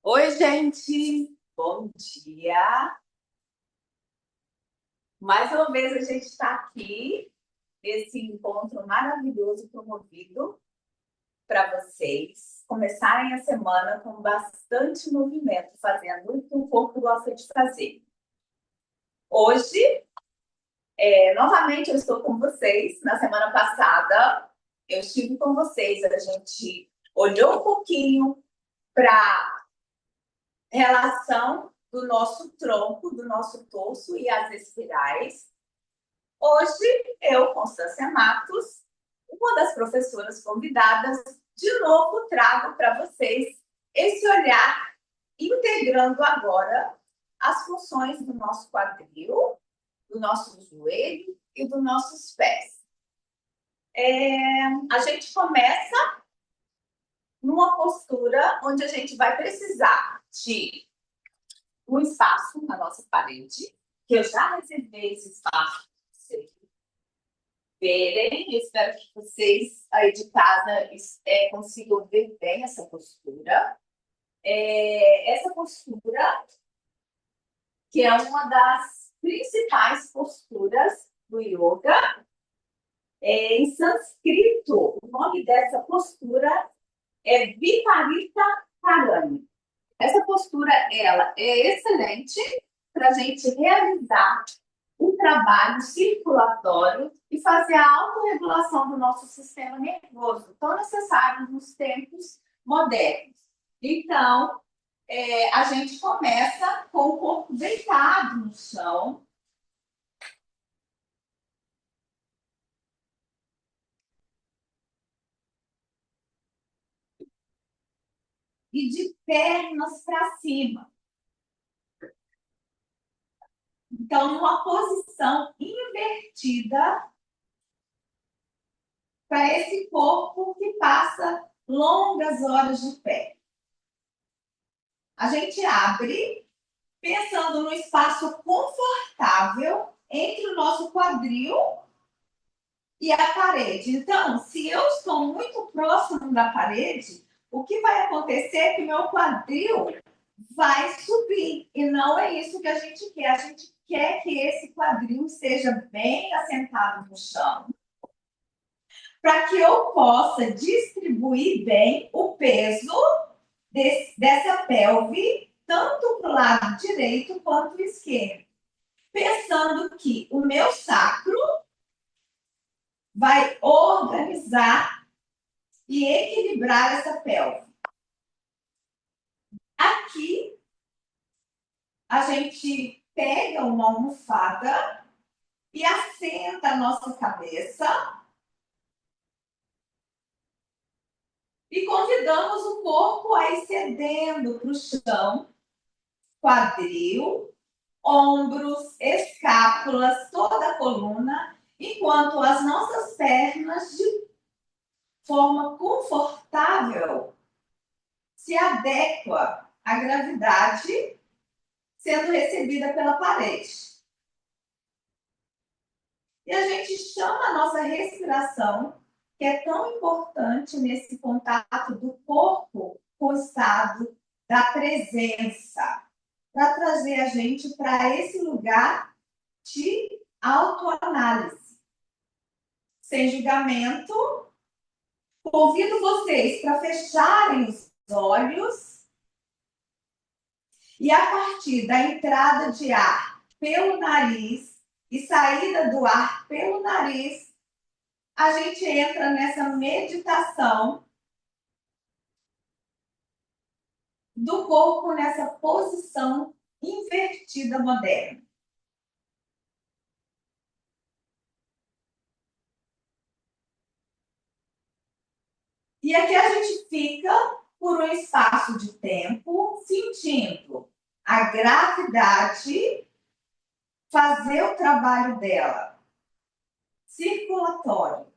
Oi, gente! Bom dia! Mais uma vez a gente está aqui nesse encontro maravilhoso promovido para vocês começarem a semana com bastante movimento, fazendo o que o corpo gosta de fazer. Hoje, novamente, eu estou com vocês. Na semana passada, eu estive com vocês. A gente olhou um pouquinho para relação do nosso tronco, do nosso torso e as espirais. Hoje, eu, Constância Matos, uma das professoras convidadas, de novo trago para vocês esse olhar, integrando agora as funções do nosso quadril, do nosso joelho e dos nossos pés. A gente começa numa postura onde a gente vai precisar de um espaço na nossa parede, que eu já reservei esse espaço para vocês verem. Espero que vocês aí de casa consigam ver bem essa postura. Essa postura, que é uma das principais posturas do yoga, em sânscrito, o nome dessa postura é Viparita Karani. Essa postura, ela é excelente para a gente realizar um trabalho circulatório e fazer a autorregulação do nosso sistema nervoso, tão necessário nos tempos modernos. Então, a gente começa com o corpo deitado no chão. E de pernas para cima. Então, numa posição invertida para esse corpo que passa longas horas de pé. A gente abre, pensando no espaço confortável entre o nosso quadril e a parede. Então, se eu estou muito próximo da parede, o que vai acontecer é que o meu quadril vai subir. E não é isso que a gente quer. A gente quer que esse quadril esteja bem assentado no chão, para que eu possa distribuir bem o peso dessa pelve, tanto para o lado direito quanto esquerdo. Pensando que o meu sacro vai organizar e equilibrar essa pelve. Aqui, a gente pega uma almofada e assenta a nossa cabeça e convidamos o corpo a ir cedendo para o chão, quadril, ombros, escápulas, toda a coluna, enquanto as nossas pernas, de forma confortável, se adequa à gravidade sendo recebida pela parede. E a gente chama a nossa respiração, que é tão importante nesse contato do corpo com o estado da presença, para trazer a gente para esse lugar de autoanálise. Sem julgamento, convido vocês para fecharem os olhos e, a partir da entrada de ar pelo nariz e saída do ar pelo nariz, a gente entra nessa meditação do corpo nessa posição invertida moderna. E aqui a gente fica por um espaço de tempo sentindo a gravidade fazer o trabalho dela circulatório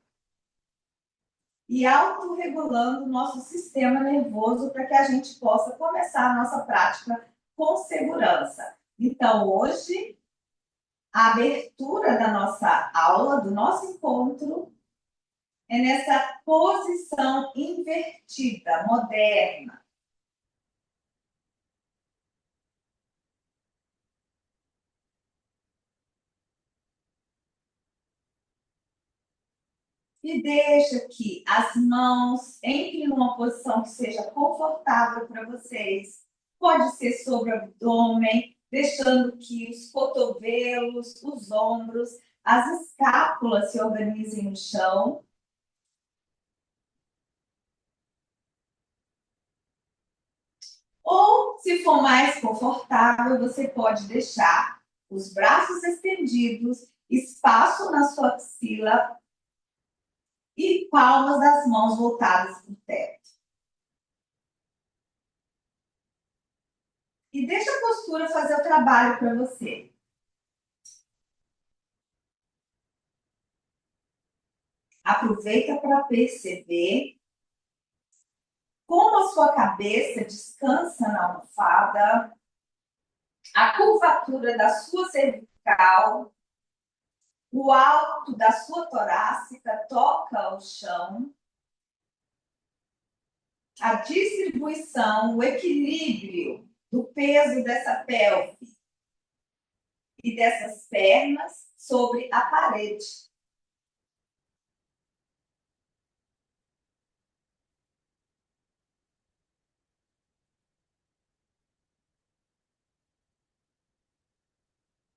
e autorregulando o nosso sistema nervoso para que a gente possa começar a nossa prática com segurança. Então, hoje, a abertura da nossa aula, do nosso encontro, é nessa posição invertida, moderna. E deixa que as mãos entrem numa posição que seja confortável para vocês. Pode ser sobre o abdômen, deixando que os cotovelos, os ombros, as escápulas se organizem no chão. Ou, se for mais confortável, você pode deixar os braços estendidos, espaço na sua axila e palmas das mãos voltadas para o teto. E deixa a postura fazer o trabalho para você. Aproveita para perceber como a sua cabeça descansa na almofada, a curvatura da sua cervical, o alto da sua torácica toca o chão, a distribuição, o equilíbrio do peso dessa pelve e dessas pernas sobre a parede.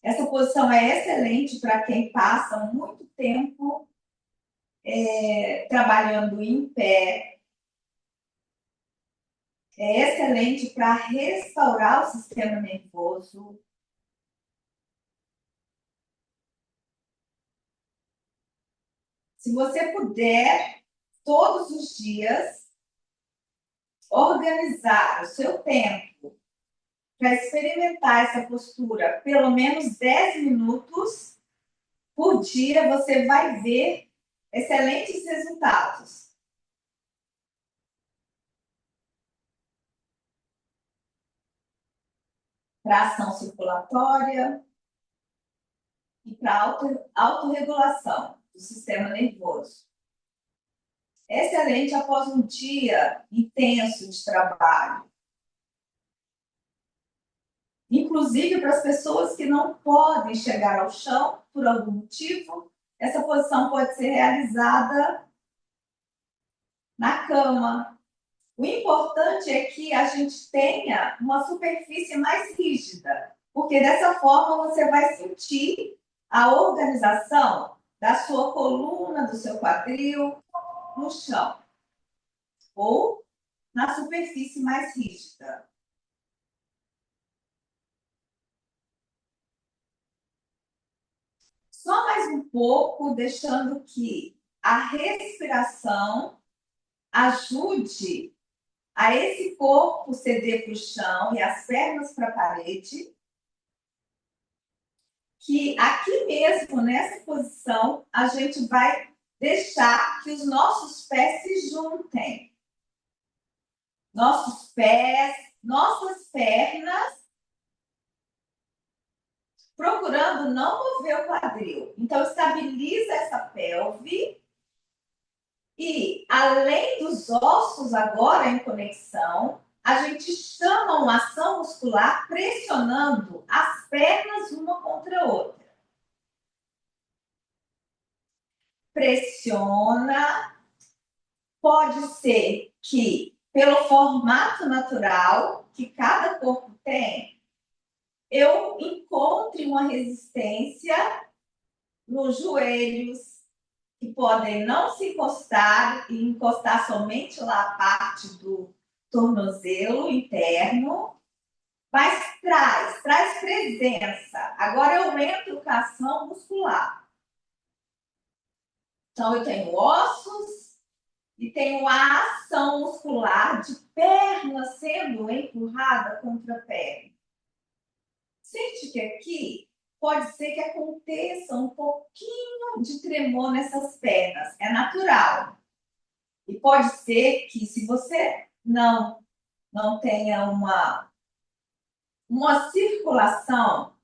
Essa posição é excelente para quem passa muito tempo trabalhando em pé. É excelente para restaurar o sistema nervoso. Se você puder, todos os dias, organizar o seu tempo para experimentar essa postura, pelo menos 10 minutos por dia, você vai ver excelentes resultados. Para ação circulatória e para autorregulação do sistema nervoso. Excelente após um dia intenso de trabalho. Inclusive para as pessoas que não podem chegar ao chão por algum motivo, essa posição pode ser realizada na cama. O importante é que a gente tenha uma superfície mais rígida, porque dessa forma você vai sentir a organização da sua coluna, do seu quadril no chão ou na superfície mais rígida. Só mais um pouco, deixando que a respiração ajude a esse corpo ceder para o chão e as pernas para a parede. Que aqui mesmo, nessa posição, a gente vai deixar que os nossos pés se juntem. Nossos pés, nossas pernas, procurando não mover o quadril. Então, estabiliza essa pelve e, além dos ossos agora em conexão, a gente chama uma ação muscular pressionando as pernas uma contra a outra. Pressiona. Pode ser que, pelo formato natural que cada corpo tem, eu encontre uma resistência nos joelhos, que podem não se encostar e encostar somente lá a parte do tornozelo interno, mas traz presença. Agora eu entro com a ação muscular. Então eu tenho ossos e tenho a ação muscular de perna sendo empurrada contra a perna. Sente que aqui pode ser que aconteça um pouquinho de tremor nessas pernas. É natural. E pode ser que, se você não tenha uma circulação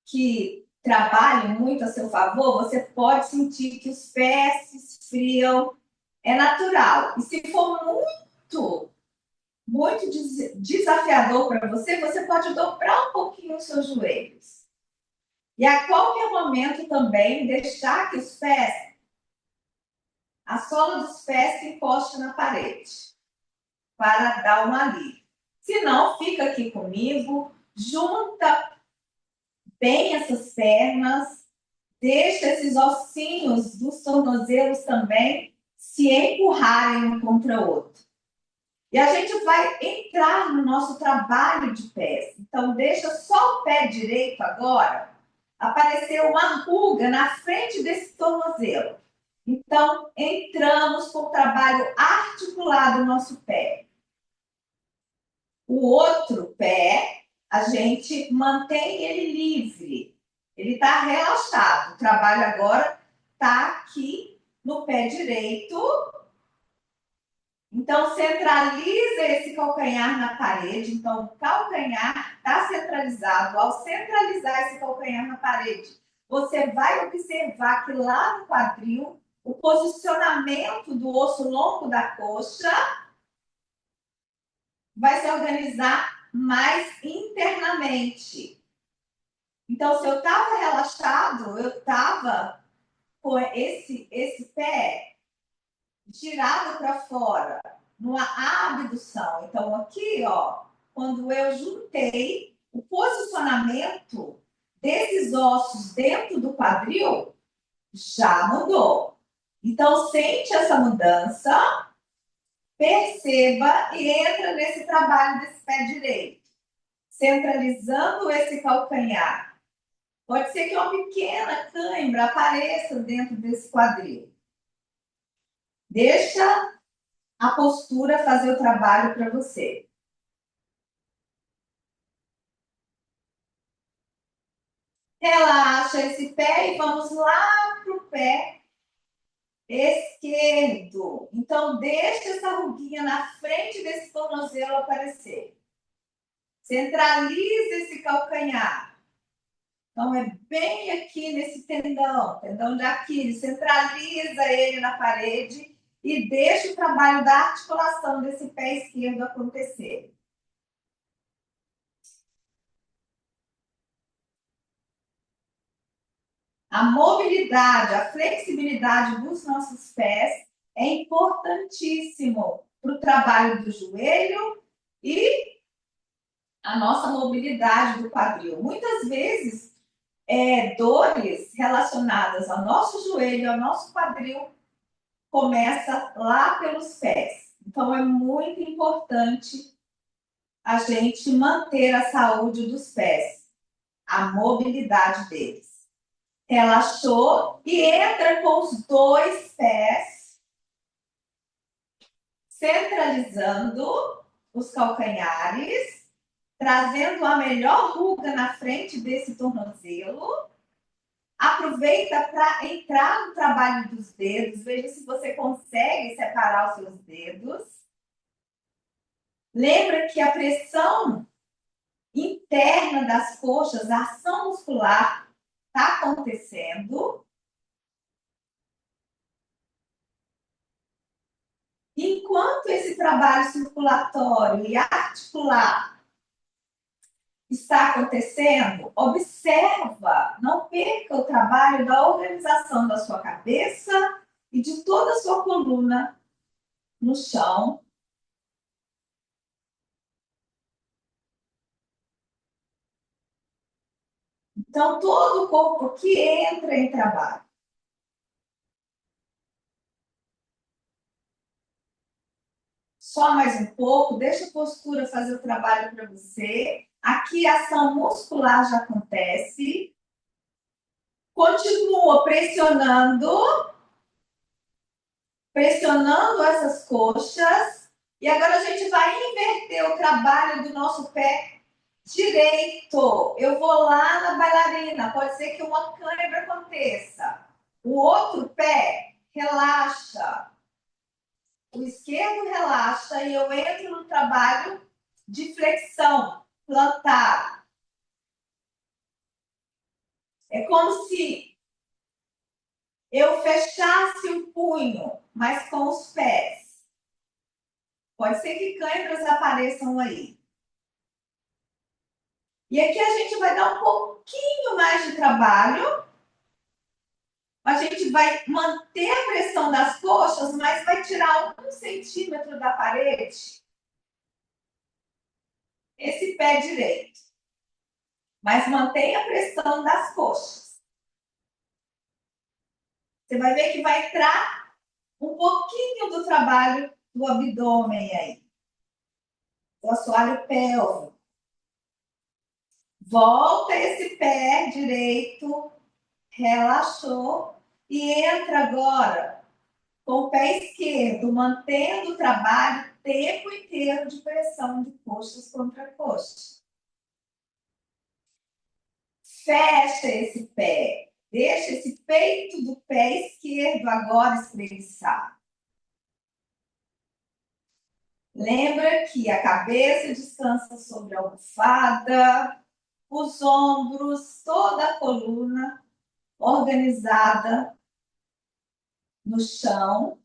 que trabalhe muito a seu favor, você pode sentir que os pés se esfriam. É natural. E se for muito desafiador para você, você pode dobrar um pouquinho os seus joelhos. E a qualquer momento também deixar que os pés a sola dos pés que encosta na parede, para dar um alívio. Se não, fica aqui comigo, junta bem essas pernas, deixa esses ossinhos dos tornozelos também se empurrarem um contra o outro. E a gente vai entrar no nosso trabalho de pés. Então, deixa só o pé direito agora aparecer uma ruga na frente desse tornozelo. Então, entramos com o trabalho articulado no nosso pé. O outro pé, a gente mantém ele livre. Ele está relaxado. O trabalho agora está aqui no pé direito. Então, centraliza esse calcanhar na parede. Então, o calcanhar está centralizado. Ao centralizar esse calcanhar na parede, você vai observar que lá no quadril, o posicionamento do osso longo da coxa vai se organizar mais internamente. Então, se eu estava relaxado, eu estava com esse pé girado para fora, numa abdução. Então, aqui, ó, quando eu juntei o posicionamento desses ossos dentro do quadril, já mudou. Então, sente essa mudança, perceba e entra nesse trabalho desse pé direito, centralizando esse calcanhar. Pode ser que uma pequena cãibra apareça dentro desse quadril. Deixa a postura fazer o trabalho para você. Relaxa esse pé e vamos lá para o pé esquerdo. Então, deixa essa ruguinha na frente desse tornozelo aparecer. Centraliza esse calcanhar. Então, é bem aqui nesse tendão de Aquiles. Centraliza ele na parede e deixa o trabalho da articulação desse pé esquerdo acontecer. A mobilidade, a flexibilidade dos nossos pés é importantíssimo para o trabalho do joelho e a nossa mobilidade do quadril. Muitas vezes, dores relacionadas ao nosso joelho, ao nosso quadril, começa lá pelos pés. Então, é muito importante a gente manter a saúde dos pés, a mobilidade deles. Relaxou e entra com os dois pés, centralizando os calcanhares, trazendo a melhor ruga na frente desse tornozelo. Aproveita para entrar no trabalho dos dedos, veja se você consegue separar os seus dedos. Lembra que a pressão interna das coxas, a ação muscular está acontecendo. Enquanto esse trabalho circulatório e articular está acontecendo, observa, não perca o trabalho da organização da sua cabeça e de toda a sua coluna no chão. Então, todo o corpo que entra em trabalho. Só mais um pouco, deixa a postura fazer o trabalho para você. Aqui a ação muscular já acontece. Continua pressionando essas coxas. E agora a gente vai inverter o trabalho do nosso pé direito. Eu vou lá na bailarina, pode ser que uma câimbra aconteça. O outro pé relaxa. O esquerdo relaxa e eu entro no trabalho de flexão plantar. É como se eu fechasse o punho, mas com os pés. Pode ser que câimbras apareçam aí. E aqui a gente vai dar um pouquinho mais de trabalho A gente vai manter a pressão das coxas, mas vai tirar 1 centímetro da parede. Esse pé direito. Mas mantém a pressão das coxas. Você vai ver que vai entrar um pouquinho do trabalho do abdômen aí. Do assoalho pélvico. Volta esse pé direito, relaxou e entra agora com o pé esquerdo, mantendo o trabalho o tempo inteiro de pressão de coxas contra coxa. Fecha esse pé. Deixa esse peito do pé esquerdo agora espreguiçar. Lembra que a cabeça descansa sobre a almofada, os ombros, toda a coluna organizada no chão.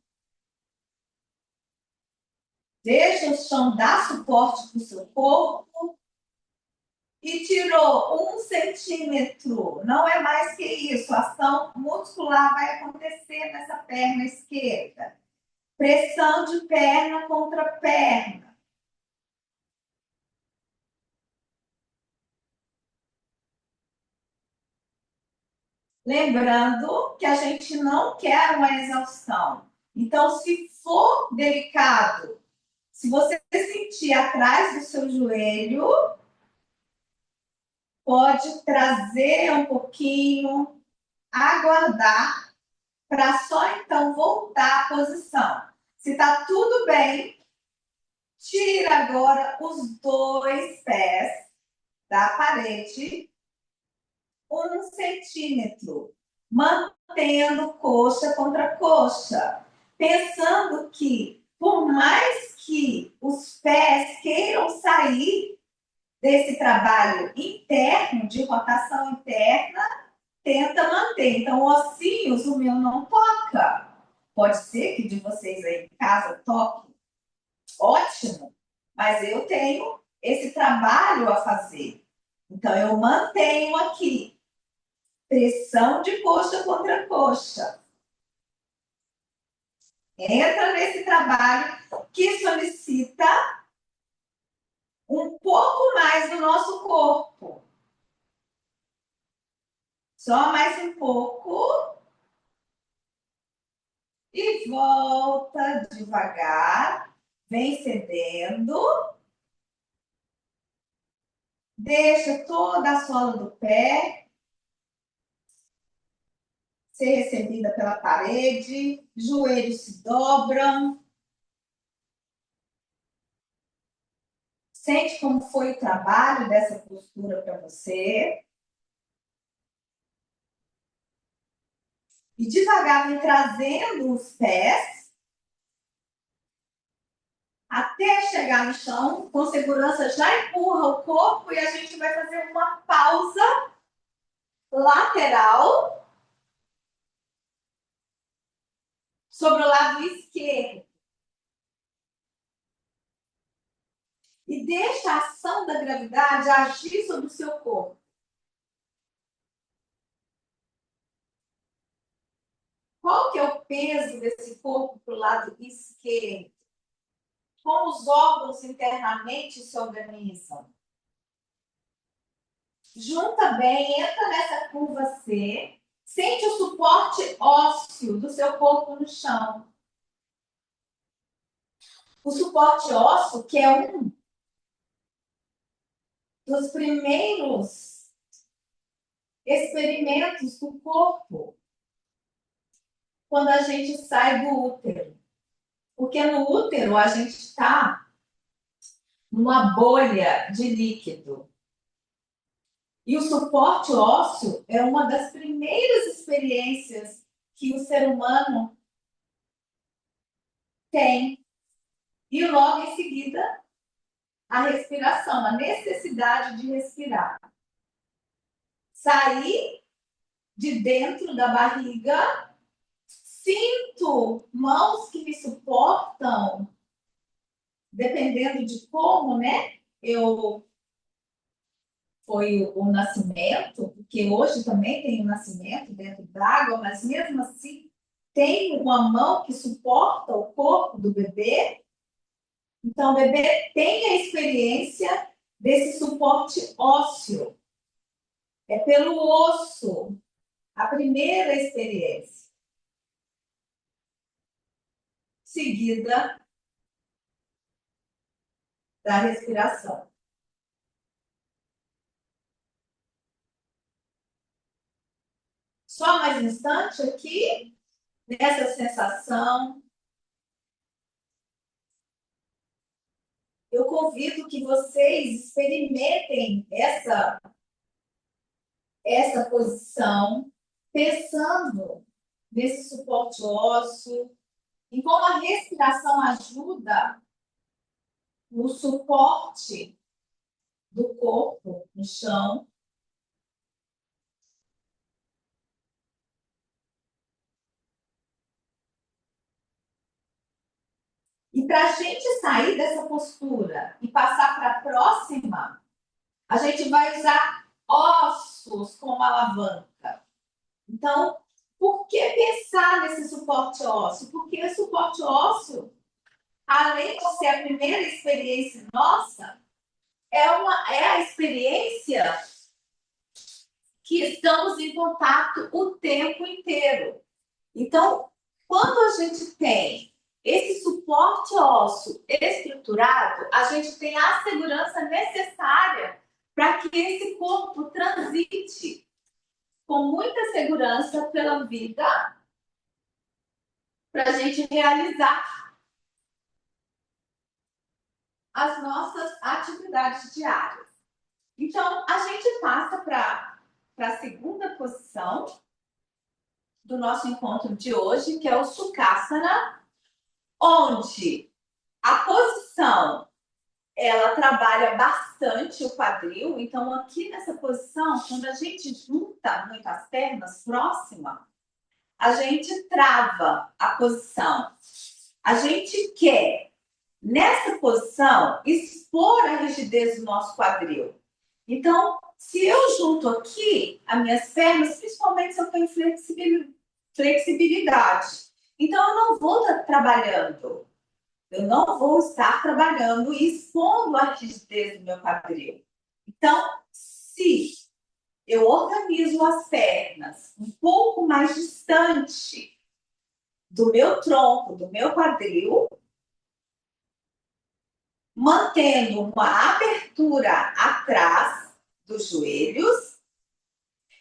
Deixa o chão dar suporte para o seu corpo. E tirou 1 centímetro. Não é mais que isso. A ação muscular vai acontecer nessa perna esquerda. Pressão de perna contra perna. Lembrando que a gente não quer uma exaustão. Então, se for delicado, se você sentir atrás do seu joelho, pode trazer um pouquinho, aguardar, para só então voltar à posição. Se está tudo bem, tira agora os 2 pés da parede 1 centímetro, mantendo coxa contra coxa, pensando que, por mais que os pés queiram sair desse trabalho interno, de rotação interna, tenta manter. Então, ossinhos, o meu não toca. Pode ser que de vocês aí em casa toque. Ótimo. Mas eu tenho esse trabalho a fazer. Então, eu mantenho aqui. Pressão de coxa contra coxa. Entra nesse trabalho que solicita um pouco mais do nosso corpo. Só mais um pouco. E volta devagar. Vem cedendo. Deixa toda a sola do pé ser recebida pela parede. Joelhos se dobram. Sente como foi o trabalho dessa postura para você. E devagar vem trazendo os pés até chegar no chão. Com segurança, já empurra o corpo e a gente vai fazer uma pausa lateral sobre o lado esquerdo. E deixa a ação da gravidade agir sobre o seu corpo. Qual que é o peso desse corpo para o lado esquerdo? Como os órgãos internamente se organizam? Junta bem, entra nessa curva C. Sente o suporte ósseo do seu corpo no chão. O suporte ósseo, que é um dos primeiros experimentos do corpo quando a gente sai do útero. Porque no útero a gente está numa bolha de líquido. E o suporte ósseo é uma das primeiras experiências que o ser humano tem. E logo em seguida, a respiração, a necessidade de respirar. Sair de dentro da barriga, sinto mãos que me suportam, dependendo de como, né, eu foi o nascimento, porque hoje também tem o nascimento dentro d'água, mas mesmo assim tem uma mão que suporta o corpo do bebê. Então, o bebê tem a experiência desse suporte ósseo. É pelo osso, a primeira experiência. Seguida da respiração. Só mais um instante aqui, nessa sensação. Eu convido que vocês experimentem essa posição, pensando nesse suporte ósseo, em como a respiração ajuda no suporte do corpo no chão. E para a gente sair dessa postura e passar para a próxima, a gente vai usar ossos como alavanca. Então, por que pensar nesse suporte ósseo? Porque o suporte ósseo, além de ser a primeira experiência nossa, é a experiência que estamos em contato o tempo inteiro. Então, quando a gente tem esse suporte ósseo estruturado, a gente tem a segurança necessária para que esse corpo transite com muita segurança pela vida, para a gente realizar as nossas atividades diárias. Então, a gente passa para a segunda posição do nosso encontro de hoje, que é o Sukhasana, onde a posição ela trabalha bastante o quadril. Então, aqui nessa posição, quando a gente junta muito as pernas próximas, a gente trava a posição. A gente quer, nessa posição, expor a rigidez do nosso quadril. Então, se eu junto aqui as minhas pernas, principalmente se eu tenho flexibilidade, então eu não vou estar trabalhando. Eu não vou estar trabalhando e expondo a rigidez do meu quadril. Então, se eu organizo as pernas um pouco mais distante do meu tronco, do meu quadril, mantendo uma abertura atrás dos joelhos,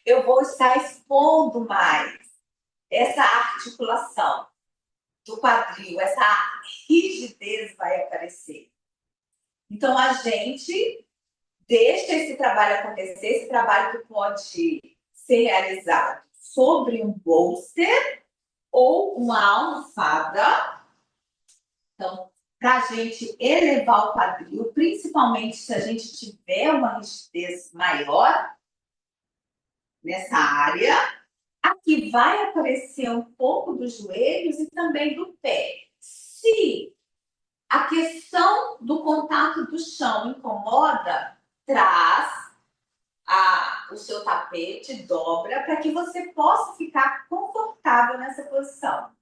eu vou estar expondo mais essa articulação do quadril, essa rigidez vai aparecer. Então, a gente deixa esse trabalho acontecer, esse trabalho que pode ser realizado sobre um bolster ou uma almofada. Então, para a gente elevar o quadril, principalmente se a gente tiver uma rigidez maior nessa área, aqui vai aparecer um pouco dos joelhos e também do pé. Se a questão do contato do chão incomoda, traz o seu tapete, dobra, para que você possa ficar confortável nessa posição.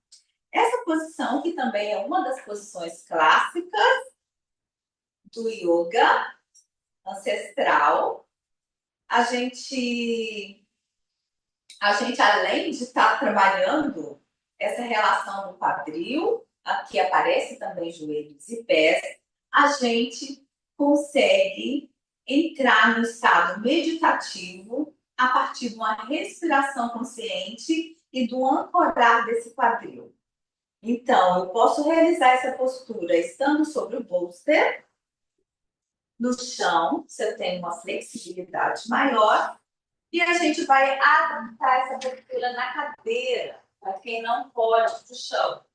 Essa posição, que também é uma das posições clássicas do yoga ancestral, a gente além de estar trabalhando essa relação do quadril, aqui aparece também joelhos e pés, a gente consegue entrar no estado meditativo a partir de uma respiração consciente e do ancorar desse quadril. Então, eu posso realizar essa postura estando sobre o bolster, no chão, se eu tenho uma flexibilidade maior, e a gente vai adaptar essa postura na cadeira, para quem não pode para o chão.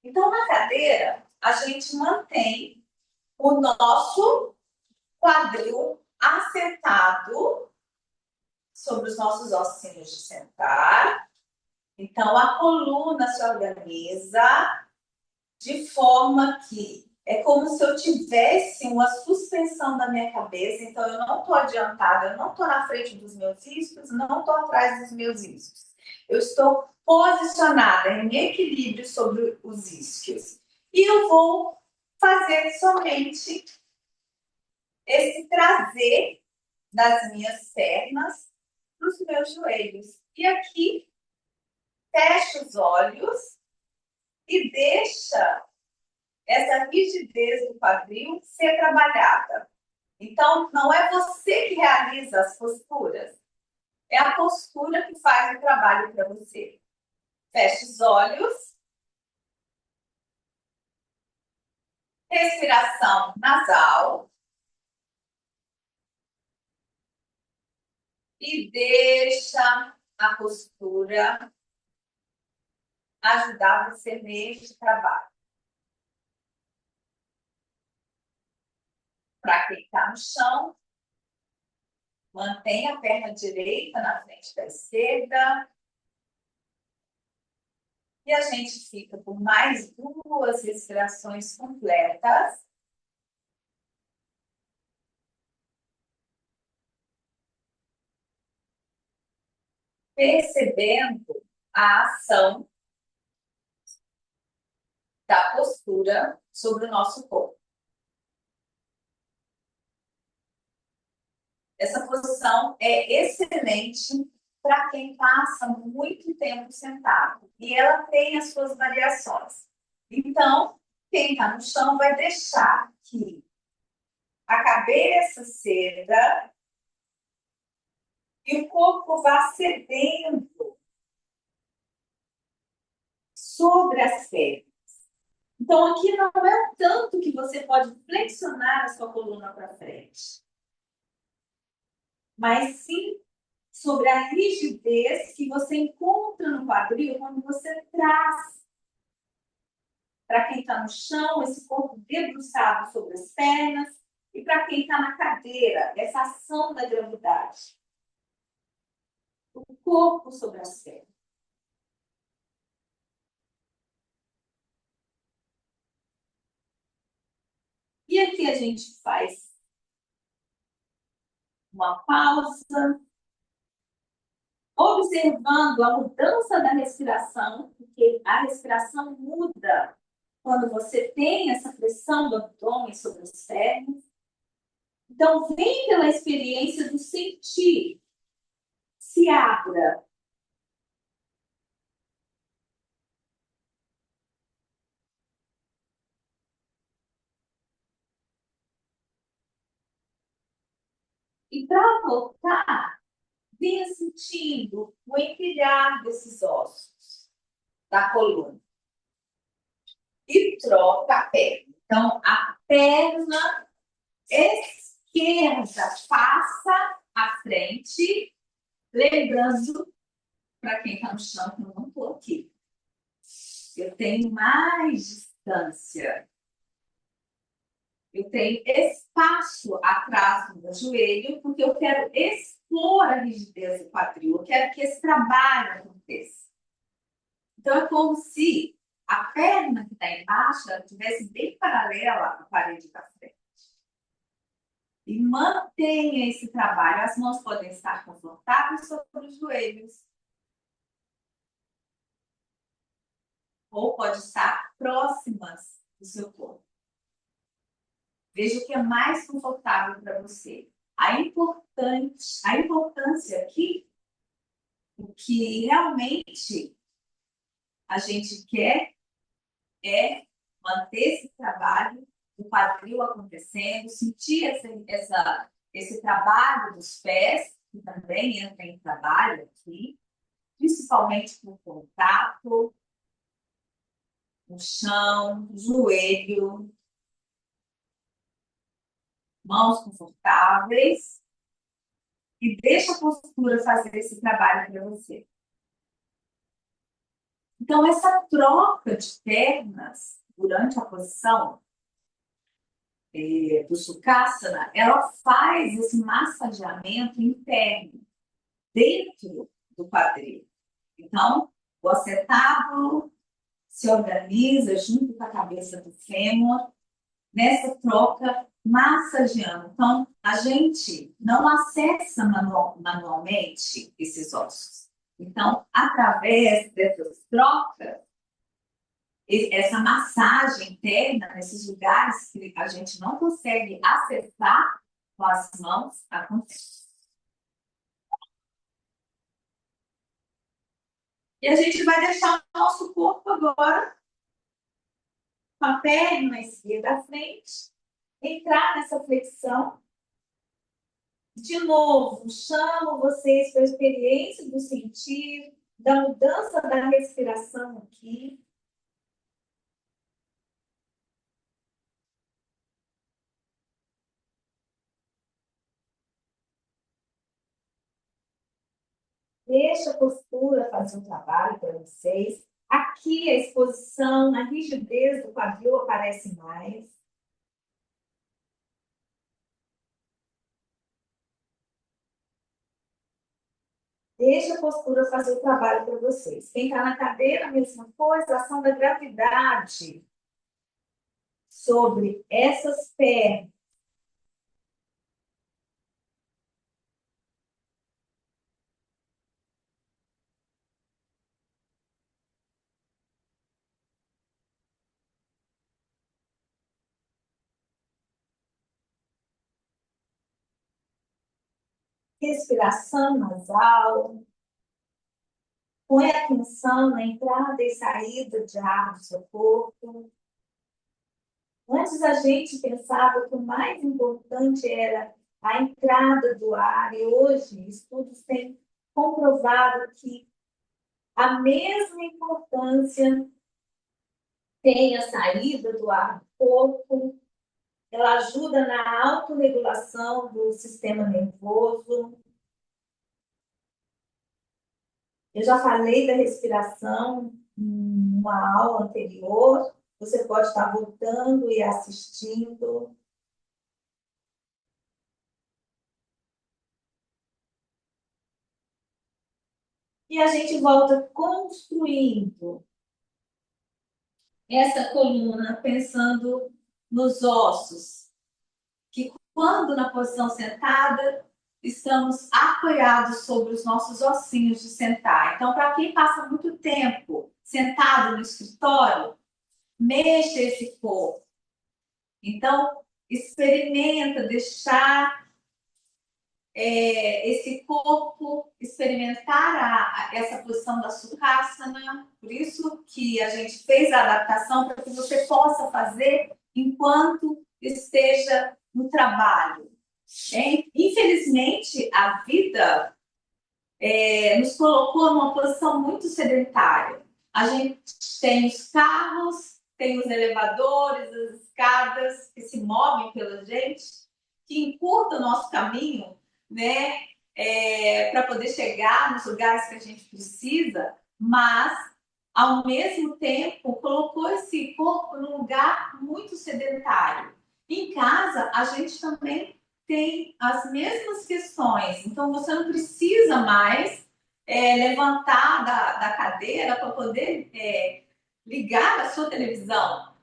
Então, na cadeira, a gente mantém o nosso quadril assentado sobre os nossos ossinhos de sentar. Então, a coluna se organiza de forma que É como se eu tivesse uma suspensão da minha cabeça, então eu não estou adiantada, eu não estou na frente dos meus isquios, não estou atrás dos meus isquios. Eu estou posicionada em equilíbrio sobre os isquios. E eu vou fazer somente esse trazer das minhas pernas para os meus joelhos. E aqui, fecha os olhos e deixa essa rigidez do quadril ser trabalhada. Então, não é você que realiza as posturas, é a postura que faz o trabalho para você. Feche os olhos. Respiração nasal. E deixa a postura ajudar você neste trabalho. Para quem está no chão, mantenha a perna direita na frente da esquerda. E a gente fica por mais 2 respirações completas. Percebendo a ação da postura sobre o nosso corpo. Essa posição é excelente para quem passa muito tempo sentado. E ela tem as suas variações. Então, quem está no chão vai deixar que a cabeça ceda e o corpo vá cedendo sobre as pernas. Então, aqui não é o tanto que você pode flexionar a sua coluna para frente, mas sim sobre a rigidez que você encontra no quadril quando você traz para quem está no chão, esse corpo debruçado sobre as pernas, e para quem está na cadeira, essa ação da gravidade. O corpo sobre as pernas. E aqui a gente faz uma pausa, observando a mudança da respiração, porque a respiração muda quando você tem essa pressão do abdômen sobre as pernas. Então, vem pela experiência do sentir. Se abra. E para voltar, venha sentindo o empilhar desses ossos da coluna. E troca a perna. Então, a perna esquerda passa à frente, lembrando, para quem está no chão, que eu não estou aqui. Eu tenho mais distância. Eu tenho espaço atrás do meu joelho, porque eu quero expor a rigidez do quadril. Eu quero que esse trabalho aconteça. Então, é como se a perna que está embaixo estivesse bem paralela à parede da frente. E mantenha esse trabalho. As mãos podem estar confortáveis sobre os joelhos. Ou pode estar próximas do seu corpo. Veja o que é mais confortável para você. A importância aqui, o que realmente a gente quer é manter esse trabalho do quadril acontecendo, sentir esse trabalho dos pés, que também entra em trabalho aqui, principalmente com contato no chão, joelho, mãos confortáveis, e deixa a postura fazer esse trabalho para você. Então, essa troca de pernas durante a posição do Sukhasana, ela faz esse massageamento interno, dentro do quadril. Então, o acetábulo se organiza junto com a cabeça do fêmur, nessa troca massageando. Então, a gente não acessa manualmente esses ossos. Então, através dessas trocas, essa massagem interna nesses lugares que a gente não consegue acessar com as mãos, acontece. E a gente vai deixar o nosso corpo agora com a perna esquerda à frente, entrar nessa flexão. De novo, chamo vocês para a experiência do sentir, da mudança da respiração aqui. Deixa a postura fazer um trabalho para vocês. Aqui a exposição, a rigidez do quadril aparece mais. Deixa a postura fazer o trabalho para vocês. Quem está na cadeira, a mesma coisa, a ação da gravidade sobre essas pernas. Respiração nasal. Põe atenção na entrada e saída de ar do seu corpo. Antes a gente pensava que o mais importante era a entrada do ar, e hoje estudos têm comprovado que a mesma importância tem a saída do ar do corpo, ela ajuda na autorregulação do sistema nervoso. Eu já falei da respiração em uma aula anterior, você pode estar voltando e assistindo. E a gente volta construindo essa coluna, pensando nos ossos, que quando na posição sentada, estamos apoiados sobre os nossos ossinhos de sentar. Então, para quem passa muito tempo sentado no escritório, mexa esse corpo. Então, experimenta deixar esse corpo experimentar essa posição da Sukhasana. Por isso que a gente fez a adaptação para que você possa fazer enquanto esteja no trabalho. Infelizmente, a vida nos colocou numa posição muito sedentária. A gente tem os carros, tem os elevadores, as escadas que se movem pela gente, que encurtam o nosso caminho, né, para poder chegar nos lugares que a gente precisa, mas, ao mesmo tempo, colocou esse corpo num lugar muito sedentário. Em casa, a gente também tem as mesmas questões, então você não precisa mais levantar da cadeira para poder ligar a sua televisão.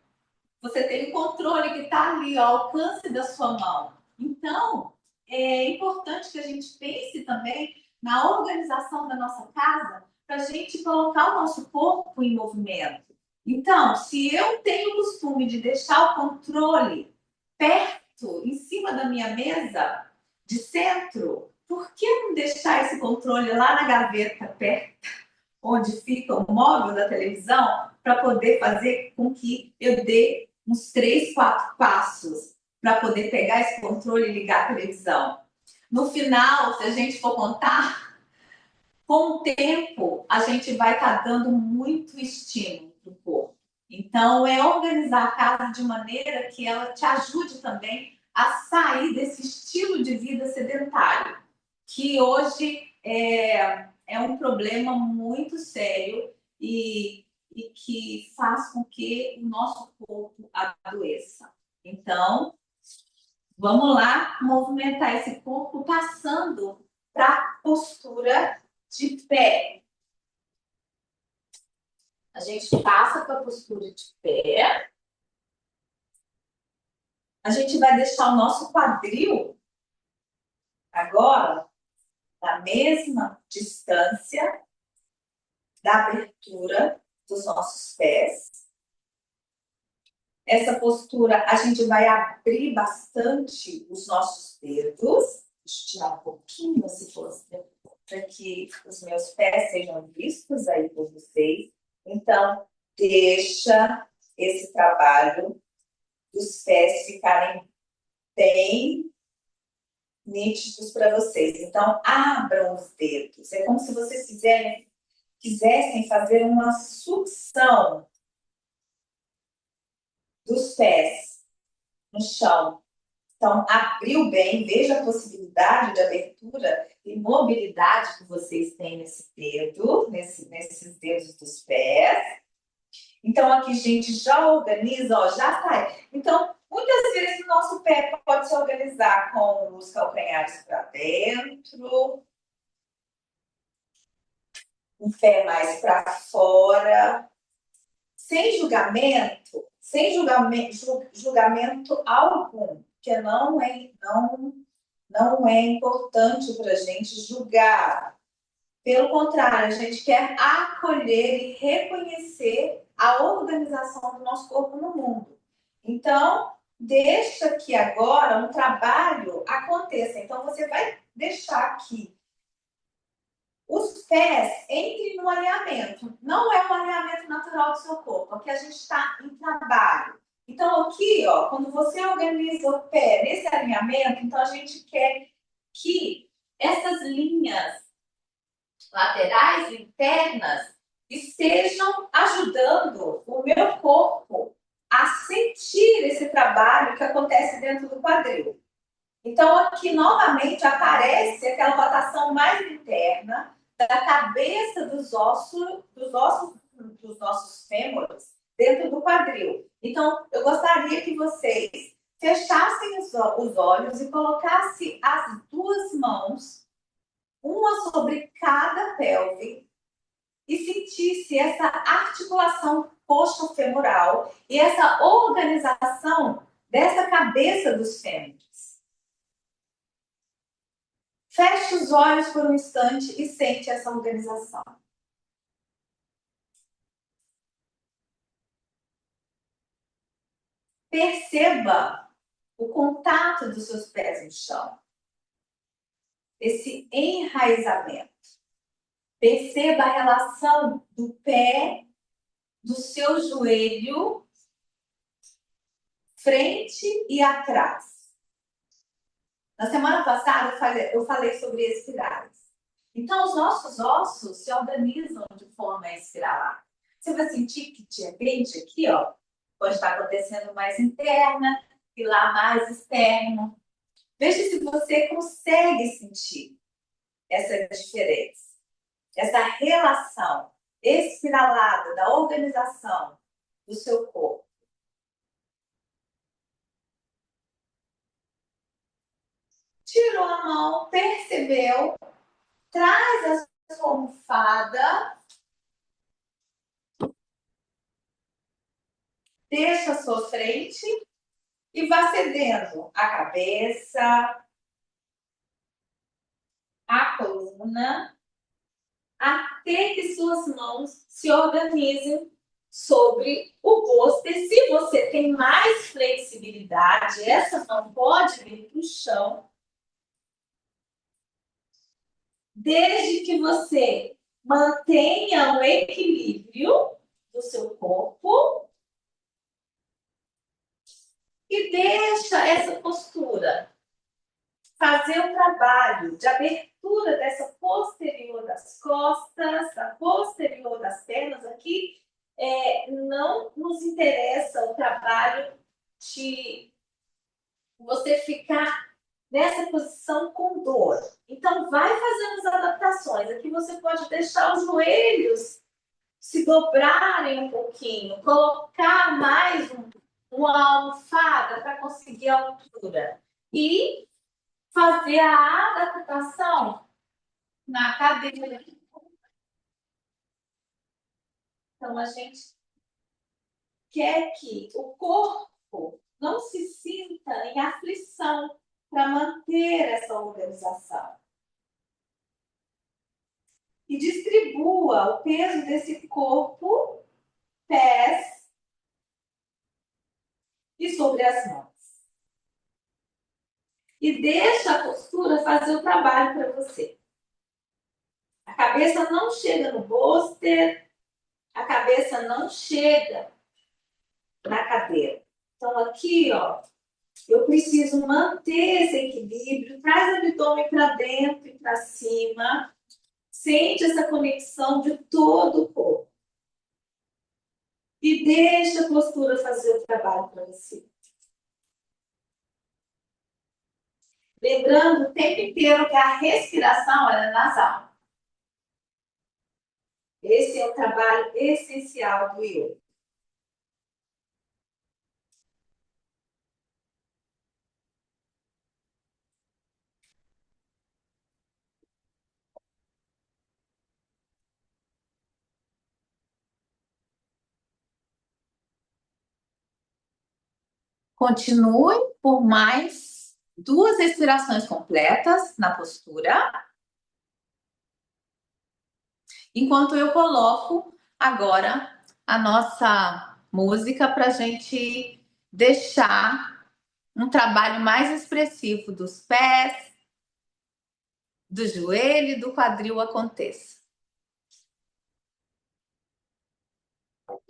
Você tem o controle que está ali ao alcance da sua mão. Então, é importante que a gente pense também na organização da nossa casa para a gente colocar o nosso corpo em movimento. Então, se eu tenho o costume de deixar o controle perto, em cima da minha mesa, de centro, por que não deixar esse controle lá na gaveta, perto, onde fica o móvel da televisão, para poder fazer com que eu dê uns 3, 4 passos para poder pegar esse controle e ligar a televisão. No final, se a gente for contar, com o tempo, a gente vai estar dando muito estímulo para o corpo. Então, é organizar a casa de maneira que ela te ajude também a sair desse estilo de vida sedentário, que hoje é um problema muito sério e que faz com que o nosso corpo adoeça. Então, vamos lá movimentar esse corpo passando para a postura de pé. A gente passa para a postura de pé. A gente vai deixar o nosso quadril agora na mesma distância da abertura dos nossos pés. Essa postura, a gente vai abrir bastante os nossos dedos. Deixa eu tirar um pouquinho se fosse, para que os meus pés sejam vistos aí por vocês. Então, deixa esse trabalho dos pés ficarem bem nítidos para vocês. Então, abram os dedos. É como se vocês quisessem fazer uma sucção dos pés no chão. Então, abriu bem, veja a possibilidade de abertura e mobilidade que vocês têm nesse dedo, nesses dedos dos pés. Então, aqui, gente, já organiza, ó, já sai. Então, muitas vezes o nosso pé pode se organizar com os calcanhares para dentro, um pé mais para fora, sem julgamento algum, porque não é importante para a gente julgar. Pelo contrário, a gente quer acolher e reconhecer a organização do nosso corpo no mundo. Então, deixa que agora um trabalho aconteça. Então, você vai deixar que os pés entrem no alinhamento. Não é um alinhamento natural do seu corpo. Aqui a gente está em trabalho. Então, aqui, ó, quando você organiza o pé nesse alinhamento, então a gente quer que essas linhas laterais e internas estejam ajudando o meu corpo a sentir esse trabalho que acontece dentro do quadril. Então, aqui novamente aparece aquela rotação mais interna da cabeça dos nossos fêmures dentro do quadril. Então, eu gostaria que vocês fechassem os olhos e colocassem as duas mãos, uma sobre cada pelve, e sentisse essa articulação coxo-femoral e essa organização dessa cabeça dos fêmures. Feche os olhos por um instante e sente essa organização. Perceba o contato dos seus pés no chão. Esse enraizamento. Perceba a relação do pé, do seu joelho, frente e atrás. Na semana passada eu falei sobre espirales. Então, os nossos ossos se organizam de forma espiralada. Você vai sentir que, de repente, aqui, ó, pode estar acontecendo mais interna e lá mais externo. Veja se você consegue sentir essa diferença, essa relação espiralada da organização do seu corpo. Tirou a mão, percebeu, traz a sua almofada, deixa a sua frente e vá cedendo a cabeça, a coluna, até que suas mãos se organizem sobre o pôster. Se você tem mais flexibilidade, essa mão pode vir para o chão, desde que você mantenha o equilíbrio do seu corpo e deixa essa postura fazer o trabalho de abertura dessa posterior das costas, da posterior das pernas. Aqui não nos interessa o trabalho de você ficar nessa posição com dor. Então, vai fazendo as adaptações. Aqui você pode deixar os joelhos se dobrarem um pouquinho, colocar mais uma almofada para conseguir a altura. E fazer a adaptação na cadeira. Então, a gente quer que o corpo não se sinta o peso desse corpo, pés e sobre as mãos. E deixa a postura fazer o trabalho para você. A cabeça não chega no bolster, a cabeça não chega na cadeira. Então, aqui, ó, eu preciso manter esse equilíbrio, traz o abdômen para dentro e para cima, sente essa conexão de todo o corpo. E deixa a postura fazer o trabalho para você. Lembrando o tempo inteiro que a respiração é nasal. Esse é o trabalho essencial do yoga. Continue por mais 2 respirações completas na postura. Enquanto eu coloco agora a nossa música para a gente deixar um trabalho mais expressivo dos pés, do joelho e do quadril aconteça.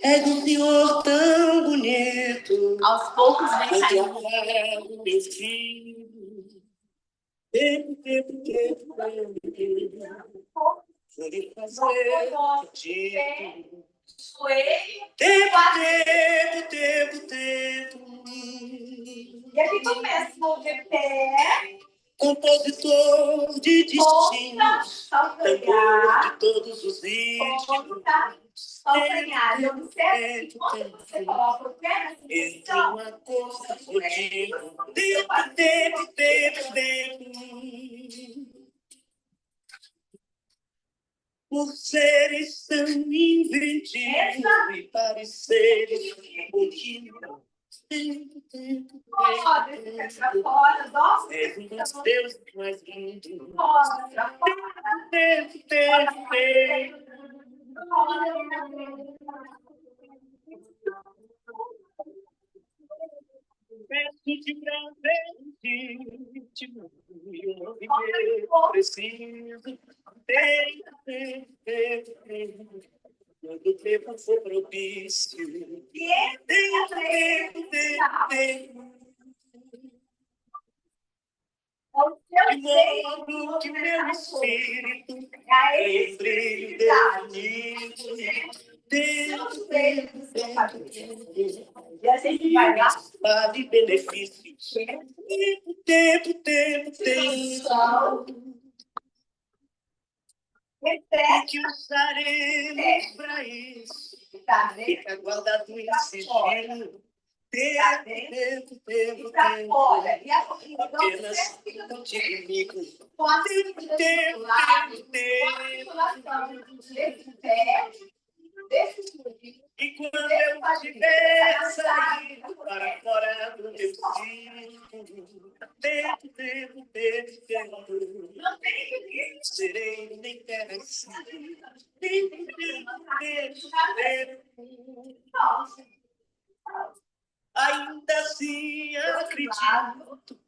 É de um senhor tão bonito. Aos poucos vem saindo. Meu filho. Tempo, tempo, tempo. Ele fazer dito. Joelho. Tempo, tempo, tempo, tempo. E aqui começa a mover pé. Compositor de destinos. Tambor de todos os ritmos. Calcanhar. Eu observo que quando você coloca o pé nessa posição, uma coisa contigo. Tempo, tempo, tempo, tempo. Por seres tão inventivos e pareceres contínuos. Tempo, tempo, roda esse pé pra fora. Nossa, és um dos deuses mais lindos. roda pra fora. Tempo, tempo, tempo. Peço-te pra ver íntimo e eu viver preciso. Tempo, tempo, tempo, tempo. Quando o tempo for propício. Tempo, tempo, tempo, tempo. De modo que meu espírito entre definido. Tempo, tempo, tempo. E a gente vai lá. Vale benefícios. Tempo, tempo, tempo, tempo. O que usaremos para isso? Fica guardado em sigilo. Tempo, tempo, tempo, tempo. Apenas contigo, amigo. Tempo, tempo, tempo, tempo. E quando eu estiver saindo para fora do meu círculo, tempo, tempo, tempo, tempo, serei nem terra assim. Tempo, tempo, tempo, tempo. Ainda assim acredito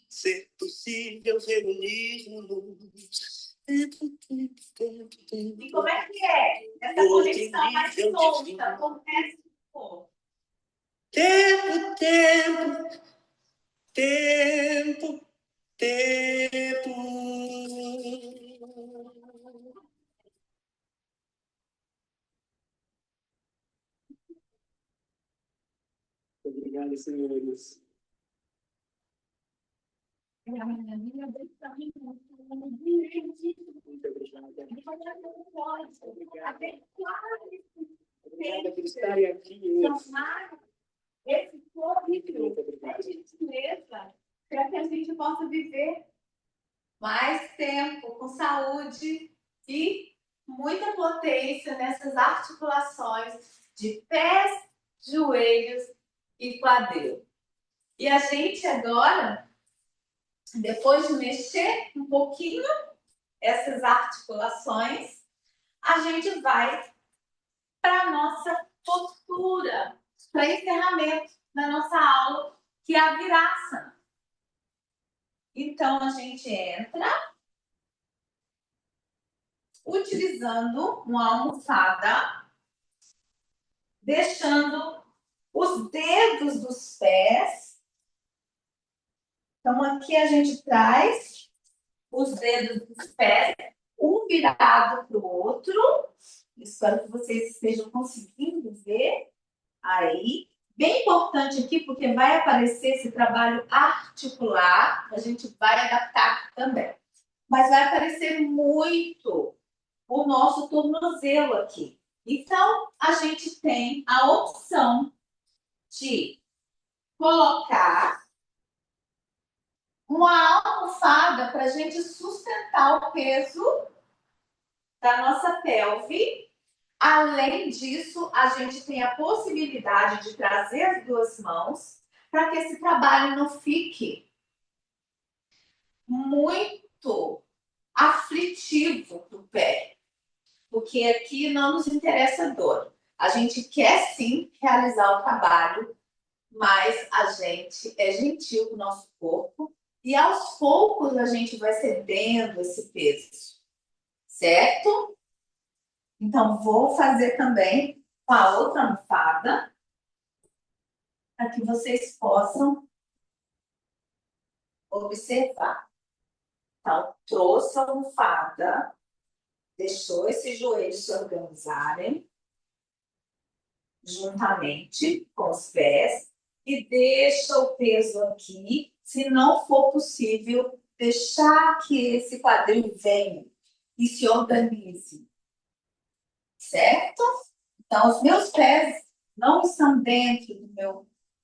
ser possível reunirmos. Tempo, tempo, tempo, tempo. E como é que é? Essa conexão mais solta, acontece um pouco. Tempo, tempo, tempo, tempo. Obrigado, senhores. Obrigado por estarem aqui hoje. Esse corpo de gentileza para que a gente possa viver mais tempo com saúde e muita potência nessas articulações de pés, joelhos e quadril. E a gente agora, depois de mexer um pouquinho essas articulações, a gente vai para a nossa postura, para encerramento da nossa aula, que é a Virasana. Então, a gente entra utilizando uma almofada, deixando os dedos dos pés. Então, aqui a gente traz os dedos dos pés, um virado para o outro. Espero que vocês estejam conseguindo ver aí. Bem importante aqui, porque vai aparecer esse trabalho articular, a gente vai adaptar também. Mas vai aparecer muito o nosso tornozelo aqui. Então, a gente tem a opção de colocar uma almofada para a gente sustentar o peso da nossa pelve. Além disso, a gente tem a possibilidade de trazer as duas mãos para que esse trabalho não fique muito aflitivo para o pé, porque aqui não nos interessa a dor. A gente quer sim realizar o trabalho, mas a gente é gentil com o nosso corpo e aos poucos a gente vai cedendo esse peso, certo? Então, vou fazer também com a outra almofada, para que vocês possam observar. Então, trouxe a almofada, deixou esses joelhos se organizarem juntamente com os pés e deixa o peso aqui. Se não for possível, deixar que esse quadril venha e se organize, certo? Então, os meus pés não estão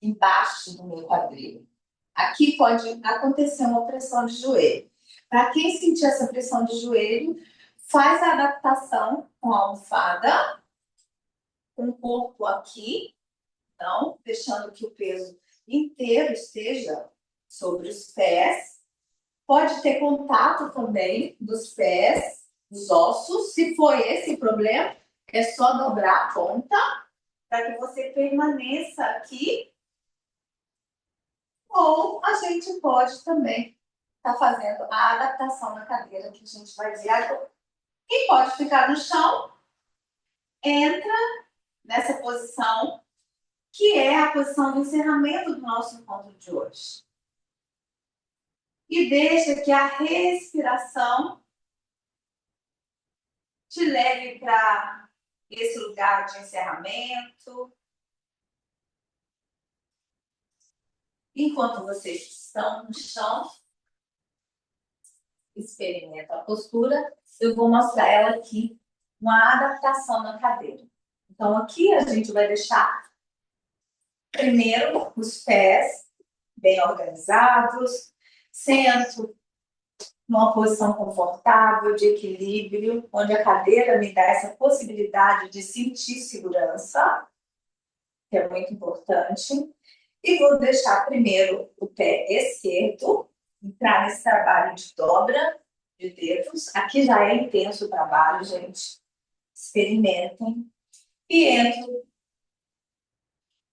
embaixo do meu quadril. Aqui pode acontecer uma pressão de joelho. Para quem sentir essa pressão de joelho, faz a adaptação com a almofada, com o corpo aqui, então, deixando que o peso inteiro esteja sobre os pés. Pode ter contato também dos pés, dos ossos. Se for esse o problema, é só dobrar a ponta para que você permaneça aqui. Ou a gente pode também estar fazendo a adaptação na cadeira, que a gente vai ver agora. Quem pode ficar no chão, entra nessa posição, que é a posição do encerramento do nosso encontro de hoje. E deixa que a respiração te leve para esse lugar de encerramento. Enquanto vocês estão no chão, experimentam a postura, eu vou mostrar ela aqui, uma adaptação na cadeira. Então, aqui a gente vai deixar primeiro os pés bem organizados, sento numa posição confortável, de equilíbrio, onde a cadeira me dá essa possibilidade de sentir segurança, que é muito importante. E vou deixar primeiro o pé esquerdo, entrar nesse trabalho de dobra de dedos. Aqui já é intenso o trabalho, gente. Experimentem. E entro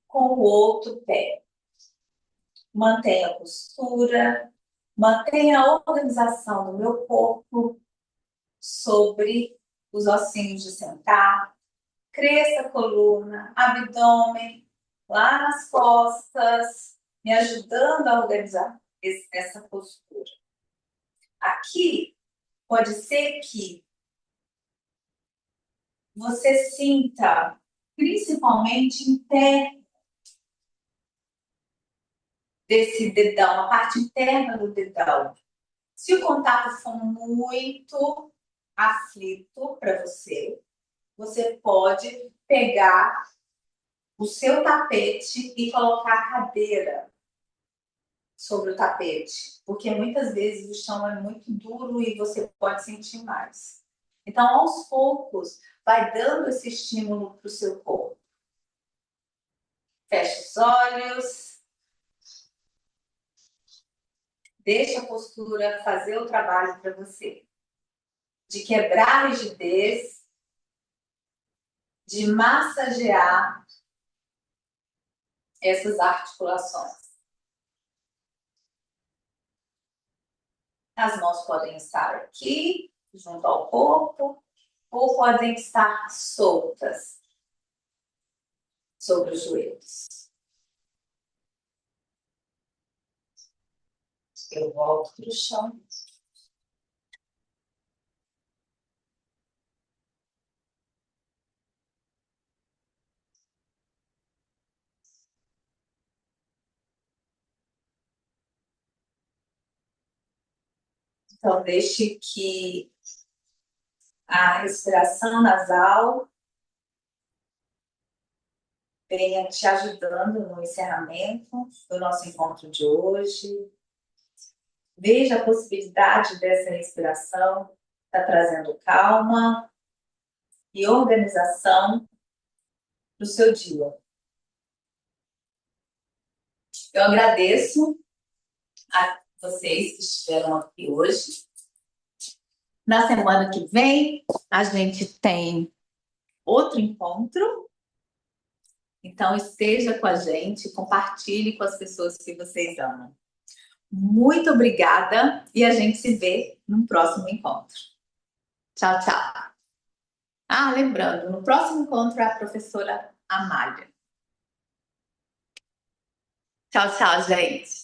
com o outro pé. Mantenha a postura, mantenha a organização do meu corpo sobre os ossinhos de sentar. Cresça a coluna, abdômen, lá nas costas, me ajudando a organizar essa postura. Aqui, pode ser que você sinta, principalmente interno desse dedão, a parte interna do dedão. Se o contato for muito aflito para você, você pode pegar o seu tapete e colocar a cadeira sobre o tapete, porque muitas vezes o chão é muito duro e você pode sentir mais. Então, aos poucos, vai dando esse estímulo para o seu corpo. Feche os olhos. Deixa a postura fazer o trabalho para você. De quebrar a rigidez de massagear essas articulações. As mãos podem estar aqui, junto ao corpo, ou podem estar soltas sobre os joelhos. Eu volto para o chão. Então, deixe que a respiração nasal venha te ajudando no encerramento do nosso encontro de hoje. Veja a possibilidade dessa respiração está trazendo calma e organização para o seu dia. Eu agradeço a vocês que estiveram aqui hoje. Na semana que vem, a gente tem outro encontro. Então, esteja com a gente, compartilhe com as pessoas que vocês amam. Muito obrigada e a gente se vê no próximo encontro. Tchau, tchau. Ah, lembrando, no próximo encontro é a professora Amália. Tchau, tchau, gente.